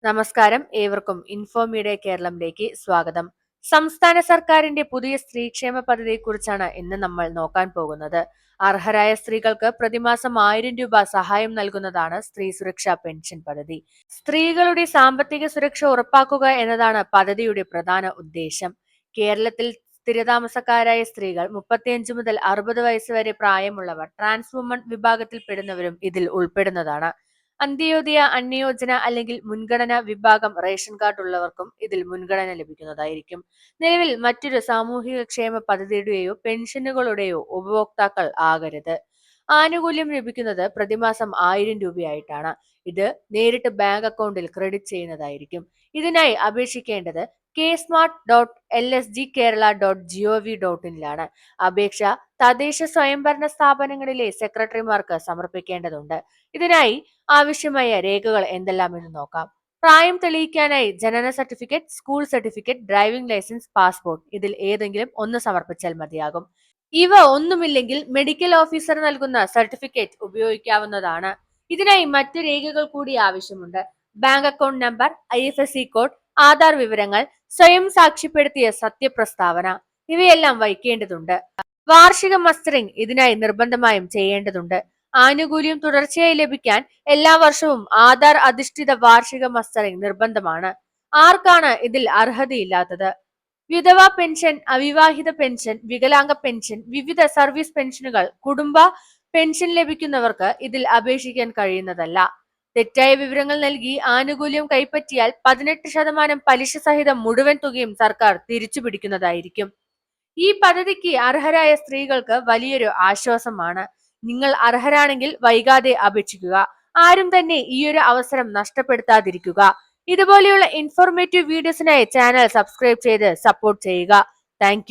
നമസ്കാരം, ഏവർക്കും info media കേരളത്തിലേക്ക് സ്വാഗതം. സംസ്ഥാന സർക്കാരിന്റെ പുതിയ സ്ത്രീക്ഷേമ പദ്ധതിയെക്കുറിച്ചാണ് ഇന്ന് നമ്മൾ നോക്കാൻ പോകുന്നത്. അർഹരായ സ്ത്രീകൾക്ക് പ്രതിമാസം 1000 രൂപ സഹായം നൽകുന്നതാണ് സ്ത്രീ സുരക്ഷാ പെൻഷൻ പദ്ധതി. സ്ത്രീകളുടെ സാമ്പത്തിക സുരക്ഷ ഉറപ്പാക്കുക എന്നതാണ് പദ്ധതിയുടെ പ്രധാന ഉദ്ദേശം. കേരളത്തിൽ സ്ഥിരതാമസക്കാരായ സ്ത്രീകൾ 35 മുതൽ 60 വയസ്സ് വരെ പ്രായമുള്ളവർ, ട്രാൻസ് വുമൺ വിഭാഗത്തിൽപ്പെടുന്നവരും ഇതിൽ ഉൾപ്പെടുന്നതാണ്. അന്ത്യോദയ, അന്യോജന അല്ലെങ്കിൽ മുൻഗണന വിഭാഗം റേഷൻ കാർഡ് ഉള്ളവർക്കും ഇതിൽ മുൻഗണന ലഭിക്കുന്നതായിരിക്കും. നിലവിൽ മറ്റൊരു സാമൂഹിക ക്ഷേമ പദ്ധതിയുടെയോ പെൻഷനുകളുടെയോ ഉപഭോക്താക്കൾ ആകരുത്. ആനുകൂല്യം ലഭിക്കുന്നത് പ്രതിമാസം 1000 രൂപയായിട്ടാണ്. ഇത് നേരിട്ട് ബാങ്ക് അക്കൗണ്ടിൽ ക്രെഡിറ്റ് ചെയ്യുന്നതായിരിക്കും. ഇതിനായി അപേക്ഷിക്കേണ്ടത് ksmart.lsgkerala.gov.in അപേക്ഷ തദ്ദേശ സ്വയംഭരണ സ്ഥാപനങ്ങളിലെ സെക്രട്ടറിമാർക്ക് സമർപ്പിക്കേണ്ടതുണ്ട്. ഇതിനായി ആവശ്യമായ രേഖകൾ എന്തെല്ലാമെന്ന് നോക്കാം. പ്രായം തെളിയിക്കാനായി ജനന certificate, school certificate, driving licence, passport ഇതിൽ ഏതെങ്കിലും ഒന്ന് സമർപ്പിച്ചാൽ മതിയാകും. ഇവ ഒന്നുമില്ലെങ്കിൽ മെഡിക്കൽ ഓഫീസർ നൽകുന്ന സർട്ടിഫിക്കറ്റ് ഉപയോഗിക്കാവുന്നതാണ്. ഇതിനായി മറ്റു രേഖകൾ കൂടി ആവശ്യമുണ്ട്. Bank account number, IFSC code, Aadhaar വിവരങ്ങൾ, സ്വയം സാക്ഷ്യപ്പെടുത്തിയ സത്യപ്രസ്താവന ഇവയെല്ലാം വയ്ക്കേണ്ടതുണ്ട്. വാർഷിക മസ്റ്ററിംഗ് ഇതിനായി നിർബന്ധമായും ചെയ്യേണ്ടതുണ്ട്. ആനുകൂല്യം തുടർച്ചയായി ലഭിക്കാൻ എല്ലാ വർഷവും ആധാർ അധിഷ്ഠിത വാർഷിക മസ്റ്ററിംഗ് നിർബന്ധമാണ്. ആർക്കാണ് ഇതിൽ അർഹതയില്ലാത്തത്? വിധവ പെൻഷൻ, അവിവാഹിത പെൻഷൻ, വികലാംഗ പെൻഷൻ, വിവിധ സർവീസ് പെൻഷനുകൾ, കുടുംബ പെൻഷൻ ലഭിക്കുന്നവർക്ക് ഇതിൽ അപേക്ഷിക്കാൻ കഴിയുന്നതല്ല. തെറ്റായ വിവരങ്ങൾ നൽകി ആനുകൂല്യം കൈപ്പറ്റിയാൽ 18% പലിശ സഹിതം മുഴുവൻ തുകയും സർക്കാർ തിരിച്ചു പിടിക്കുന്നതായിരിക്കും. ഈ പദ്ധതിക്ക് അർഹരായ സ്ത്രീകൾക്ക് വലിയൊരു ആശ്വാസമാണ്. നിങ്ങൾ അർഹരാണെങ്കിൽ വൈകാതെ അപേക്ഷിക്കുക. ആരും തന്നെ ഈയൊരു അവസരം നഷ്ടപ്പെടുത്താതിരിക്കുക. ഇതുപോലെയുള്ള ഇൻഫോർമേറ്റീവ് വീഡിയോസിനായി ചാനൽ സബ്സ്ക്രൈബ് ചെയ്ത് സപ്പോർട്ട് ചെയ്യുക. താങ്ക്